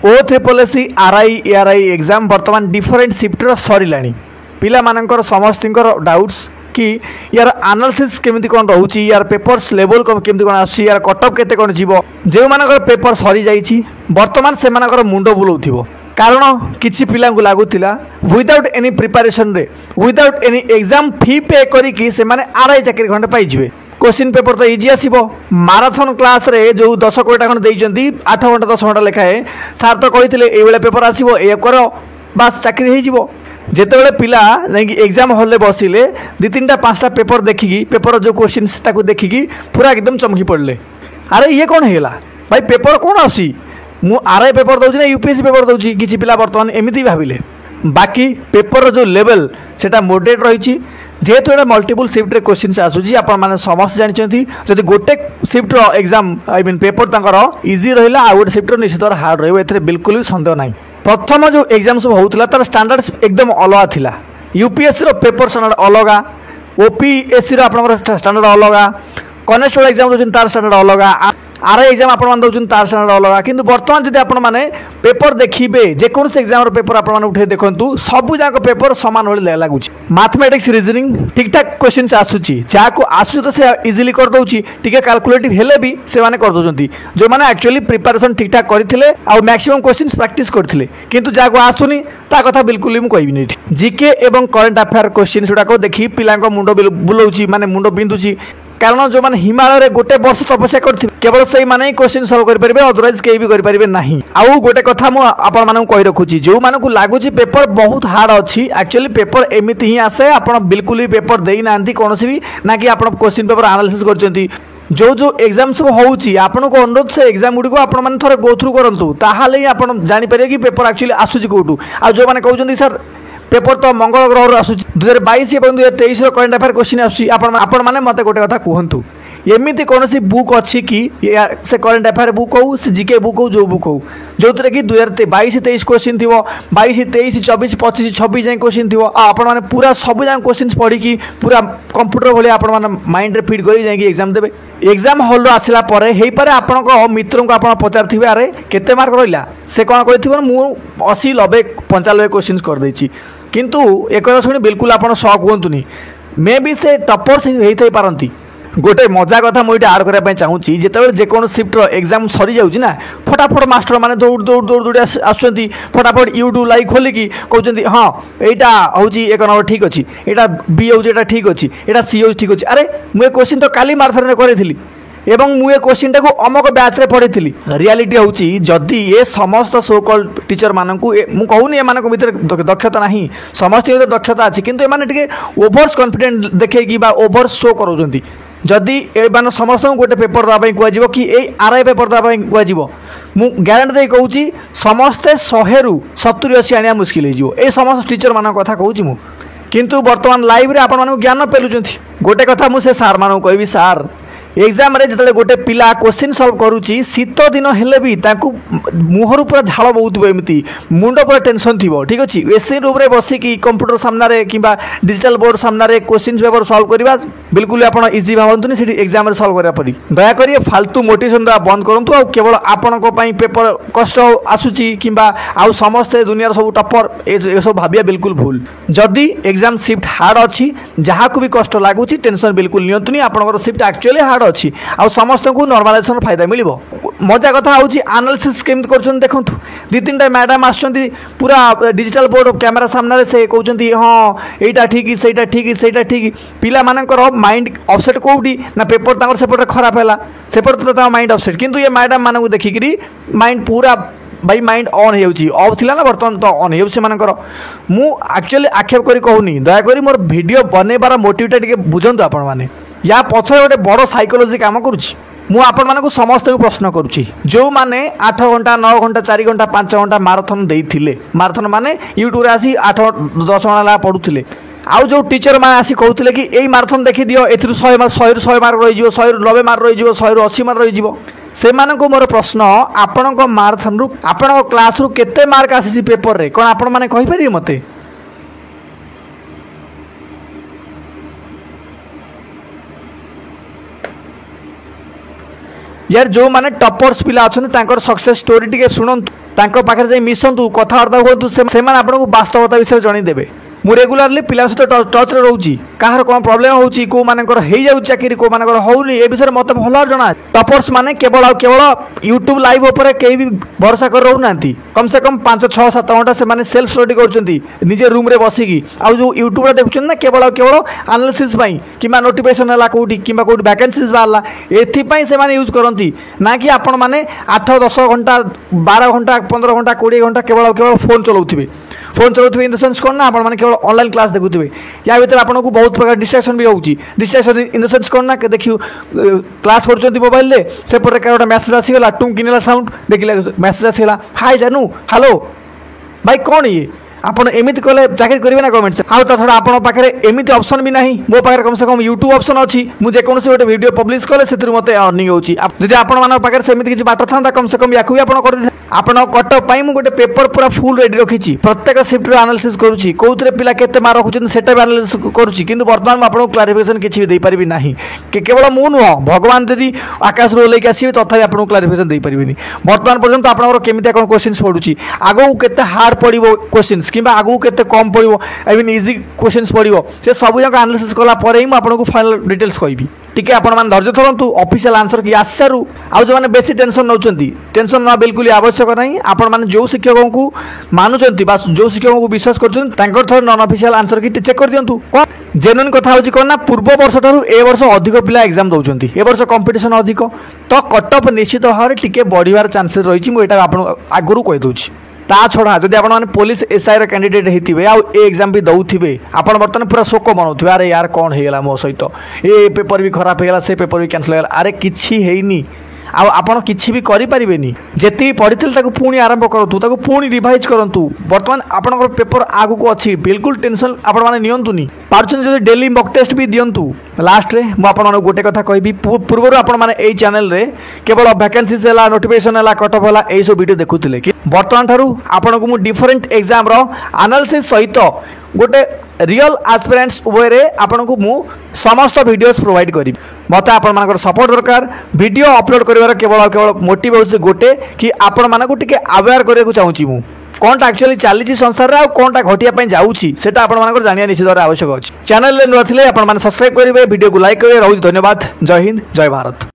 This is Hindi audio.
O3SC RI ARI एग्जाम बर्तमान डिफरेंट शिफ्टर सरिला पिला मानकर समस्त डाउट्स कि यार एनालिसिस केमिति कौन रोची यार पेपर्स लेवल केमिति कौन आसी यार कटअप केते कौन जीवो जे मानकर पेपर सरी जाइछि बर्तमान से मानकर मुंड बुलाउथिबो कारण किछि पिला को लागुतिला विदाउट एनी प्रिपरेशन रे विदाउट एनी एग्जाम फी पे करिकि से माने आरआई चाकरी खंडे पाई जिवे क्वेश्चन पेपर तो इजी आसीबो माराथन क्लास रे जो 10 कोटा खंड देइचंती 8 घंटा 10 घंटा लेखाए सार तो कहिथिले एई बेले पेपर आसीबो ए करो बस चाकरी हे जिवो जेतेबेले पिला नहीं एग्जाम हॉल रे बसिले 2-3टा 5टा पेपर देखिकी पेपर जो क्वेश्चन ताको देखिकी पूरा एकदम चमकी पड़ले अरे ये कौन हेला भाई पेपर कौन आसी मु आरआई पेपर दउछि ना यूपीएससी पेपर दउछि किछि पिला वर्तमान एमिति भाबिले बाकी पेपर जो लेवल सेटा मॉडरेट रही जेहेतु एटा मल्टीपल शिफ्ट रे क्वेश्चन आसूची आपण माने समस्त जानछंती जदि गोटे शिफ्ट रो एग्जाम आई मीन पेपर तांकर इजी रहिला आ गोटे शिफ्ट रो निश्चित हार्ड रहइबो एथरे बिल्कुल भी संदेह नाही प्रथम जो एग्जाम सब होउतला तार स्टैंडर्ड एकदम अलगा थिला यूपीएससी रो पेपर स्टैंडर्ड अलगा ओपीएससी रो आपनकर स्टैंडर्ड अलगा कनेस्टेबल एग्जाम दउछन तार स्टैंडर्ड अलगा आरआई एग्जाम आपण मान दउछन तार स्टैंडर्ड अलगा किंतु वर्तमान जदि आपण माने पेपर देखिबे जे कोन से एग्जाम रो पेपर आपण माने उठे देखंतु सब जाक पेपर समान होले लागुची मैथमेटिक्स रीजनिंग ठीक ठाक क्वेश्चन आसूची जाको आसु तो से इजीली कर दउची टिके कैलकुलेटिव हेले भी से माने कर दउचंती जो माने एक्चुअली प्रिपरेशन ठीक ठाक करथिले आ मैक्सिमम क्वेश्चंस प्रैक्टिस करथिले किंतु जाको आसुनी ता कथा बिल्कुल भी कहबी नै जीके एवं करंट अफेयर क्वेश्चन सुडा को देखि पिलांको मुंडो बुलाउची माने मुंडो बिंदुची कारण जो मैंने हिमालय रे गोटे वर्ष तपस्या करथिबे केवल सही माने क्वेश्चन सॉल्व कर परिबे अदरवाइज केही भी कर परिबे नाही आउ गोटे कथा मु आपण मानू कहि रखुची जो माने को लागुची पेपर बहुत हार्ड अछि एक्चुअली पेपर एमिति ही आसे आपण बिल्कुल ही पेपर देई नांती कोनोसी भी ना कि आपण क्वेश्चन पेपर एनालिसिस करचंती जो एग्जाम सब होउची आपण को अनुरोध से एग्जाम गुडी को आपण माने थोड़े गो थ्रू करंतु ताहाले ही आपण जानि परिबे कि पेपर एक्चुअली आसुची कोटू आ जो माने कहउचंती सर पेपर तो मंगल ग्रह आसूँ 2022 और 2023 करंट अफेयर क्वेश्चन आपण माने मते गोटे कथा कहतु एमती कौन सी बुक अच्छी कि से करंट अफेयर बुक हो से जीके बुक हो जो बुक हो जो थे कि 2022-23 क्वेश्चन थी 22-23 24-25 26 जाए क्वेश्चन थी आपण मैंने पूरा सब जाए क्वेश्चन पढ़ी कि पूरा कंप्यूटर भाई आपण मैंने माइंड रे फिट कर जाए एग्जाम देवे एग्जाम हॉल आसला पर हो पारे आपण मित्र को आप पचारे अरे केते मार्क रहा से कौन कही मु 80 90 95 क्वेश्चन कर देछि किंतु एक शुणी बिल्कुल आप शॉक हुंतुनी मे भी से टपर्स होई पारती गोटे मजा कथा मुझे आड करने चाहूँगी जिते जेको शिफ्ट एग्जाम सरी जाऊँगी ना फटाफट मास्टर मैंने दौड़ दौड़ दौड़ दौड़ आसुँच फटाफट यूट्यूब लाइव खोलिकी कहते हाँ यहाँ हूँ 1 नंबर ठीक अच्छी यहाँ बी हूँ ठीक अच्छी यहाँ सी हूँ ठीक अच्छी अरे मुझे क्वेश्चन तो काली माराथन करी एवं मुझे क्वेश्चन टाक अमक बैच रे पढ़ी रियलिटी हूँ जदि ये समस्त सो कॉल टीचर मानू कहूनी एम भर दक्षता ना समस्त दक्षता अच्छी किंतु एमाने टिके ओभर कॉन्फिडेंट देखी ओभर शो करोजंती जदि एमान समस्त गोटे पेपर देवाई कह कि ये आरआई पेपर देवाई कह मु ग्यारंटी दे कहूँ समस्ते 100 ରୁ 70-80 आनिया मुस्किल हो समस्त टीचर मान कथा कहूँ किंतु वर्तमान लाइव रे आपण मानू ज्ञान पेलुचंती गोटे कथा मुझे सार मानू कहबी सार एग्जाम रे जतले गोटे पिला क्वेश्चन सॉल्व करूची शीत दिन हेले भी ताकू मुहर पूरा झाड़ बहुतबो एमती मुंड पूरा टेंशन थिबो ठीक अछि एसी रूम रे बसिकी कंप्यूटर सामना रे किबा डिजिटल बोर्ड सामना रे क्वेश्चन पेपर सॉल्व करबा बिल्कुल आपण इजी भावंतुनी सेठी एग्जाम रे सॉल्व करिया पड़ी दया करी फालतू मोटिवेशन दा बंद करंतु आ केवल आपण को पई पेपर कष्ट आसुची किबा आ समस्त दुनिया सब टॉपर ए सब भाबिया बिल्कुल भूल जदी एग्जाम शिफ्ट हार्ड अछि जहा को भी कष्ट लागुची टेंशन बिल्कुल नियंतुनी आपनकर शिफ्ट एक्चुअली हार्ड अच्छी आ समस्त को नॉर्मलाइजेशन फायदा मिल मजा कथा हूँ एनालिसिस केमती कर देखु 2-3टा मैडम आसुँच पूरा डिजिटल बोर्ड कैमेरा सामने से कहते हाँ यहाँ ठीक सहीटा ठीक सहीटा ठीक पिला मानकर माइंड ऑफसेट कौटी ना पेपर तक सेपटे खराब है सेपटे तो माइंड ऑफसेट किंतु ये मैडम मानक देखिकी माइंड पूरा भाई माइंड ऑन ऑफ थिला ना बर्तमान तो ऑन होकर मु एक्चुअली आक्षेप करी कहूनी दयाकोरी मोर वीडियो बनैबार मोटिवटा टिके बुझंतु आपण माने या पछरे गोटे बड़ साइकोलॉजी काम करुछि मु आपण मानक समस्त प्रश्न करुछि जो माने 8 घंटा 9 घंटा 4 घंटा 5 घंटा माराथन देइथिले माराथन माने यूट्यूब रे आसी 8-10 घंटा पढुथिले आउ जो टीचर माने आसी कहउथिले कि एई माराथन देखि दियो एथिरु 100 मार्क रहि जिवो 100 90 मार्क रहि जिवो 100 80 मार्क रहि जिवो से मानक मोर प्रश्न आपण को माराथन रु आपण को क्लास रु केते मार्क आसी पेपर रे कोन आपण माने कहि परिबे मते यार जो माने टॉपर्स पिला अच्छा सक्सेस स्टोरी टी शुणु तांको पाखरे जाई मिसंतु कथबार्ता हुअतु से आपको वास्तवता विषय जनईदेवे। मु रेगुलारली पिला सहित टच रे रोची कहार कौन प्रोब्लेम होची को मानकर हो जाउ चाकरी को मानकर होउनी ए विषय मत भल जना। टॉपर्स माने केवल यूट्यूब लाइव ऊपर कहीं भी भरोसा कर रहू नांती कम से कम 5-6-7 घंटा से माने सेल्फ स्टडी करछंती निजे रूम रे बसिकी आ जो यूट्यूब रे देखुछन ना केवल एनालिसिस पई किबा नोटिफिकेशन हला कोठी किबा कोठी वैकेंसीज बाहला एथि पई से माने यूज करंती ना कि आपण माने 8-10 घंटा 12 घंटा 15 घंटा 20 घंटा केवल फोन चलाउथिबे। फोन चलाउथिबे इन द सेंस कोन ना आपण माने केवल ऑनलाइन क्लास देखुथिबे या भीतर आपको बहुत प्रकार डिस्ट्रैक्शन भी होउची। डिस्ट्रैक्शन इन द सेंस कोन ना के देखियो क्लास करछंती मोबाइल ले से पर गोटे मेसेज आसीगला टुम किनेला साउंड देखिला मेसेज आसीगला हाय जानू हेलो भाई कौन ये आपन एमिति कले चाकरी करिवे ना गवर्नमेंट से आउ ता थोड़ा आपन पाखरे एमिति ऑप्शन भी नाही मो पाखरे कम से कम यूट्यूब ऑप्शन अछि मु जे कोनसे गोटे वीडियो पब्लिश कले सेतिर मते अर्निंग होउची। जदि आपन मानक पाखरे सेमिति किछि बाटा थांता कम से कम याकु भी आपन कर दे आपन कट पई मु गोटे पेपर पूरा फुल रेडी रखिछि प्रत्येक शिफ्ट रे एनालिसिस करूछि कोउतरे पिला केते मार रखुछन सेटा भी एनालिसिस करूछि किंतु वर्तमान में आपन क्लैरिफिकेशन किछि भी दे परिबि नाही कि केवल मु नुह भगवान जदि आकाश रो लेके आसीबे तथापि आपन क्लैरिफिकेशन दे परिबिनी। वर्तमान पर्यंत आपन केमिति कोन क्वेश्चंस पडुछि आगो केते हार्ड पडिबो क्वेश्चंस किबा आगो केते कम पड़ो आई मीन इजी क्वेश्चंस पड़ो से सब जाक एनालिसिस कला पर ही आपको फाइनल डिटेल्स कहबी टिके आपण मान धैर्य धरतु ऑफिशियल आंसर कि आसारू आउ जो मैंने बेसी टेंशन नौचंती टेंशन ना बिल्कुल आवश्यक नहीं। आपण माने जो शिक्षकों को मानुचंती बा जो शिक्षकों को विश्वास करछन तांकर थोर नॉन ऑफिशियल आंसर कि चेक कर दियंतु कोन जेन्युइन कथा होची कोन ना पूर्व वर्ष ठारू ए वर्ष अधिक पिला एग्जाम दउचंती ए वर्ष कंपटीशन अधिक तो कट ऑफ निश्चित भाव टिके बढ़िवार चांसेस रही मु एटा आपण आगुरु कहि दउची। ता छड़ा जदि आप पुलिस एसआई रो कैंडिडेट होते आउ एग्जाम भी दौथे आपड़ बर्तमान पूरा शोक बनाऊे अरे यार कौन होगा मो सहित ए पेपर भी खराब होगा से पेपर भी कैंसल होगा अरे किसी है आपड़ कि भी करें जी पढ़ी पुणी आरंभ करूँ पुणी रिवाइज करूँ। बर्तमान आपंकर पेपर आगू को अच्छी बिल्कुल टेंशन आपण मैंने नियंतुनी पार्छन जो डेली मॉक टेस्ट भी दिंतु। लास्ट रे मुझे गोटे कथा कहबी पूर्व आपण मैंने चैनल रे केवल वैकेंसीज है नोटिफिकेशन है कट ऑफ है यही सब वीडियो देखुले कि बर्तमान ठारू आपन को डिफरेंट एग्जाम रो एनालिसिस सहित गोटे रियल एस्पिरेंट्स वे आपन को मु समस्त वीडियोस प्रोवाइड करी मत आपण सपोर्ट दरकार वीडियो अपलोड करिवार केवल मोटिव होछि गोटे कि आपण मानकु टिके अवेयर करिया चाहूची मु कौनटा एक्चुअली चली संसार में कौनटा घटिया जाऊँगी सेटा आपण जानिया निश्चित भाव आवश्यक अच्छी। चैनल नुआ थे आप सब्सक्राइब करेंगे वीडियो को लाइक करेंगे। रोज धन्यवाद। जय हिंद जय भारत।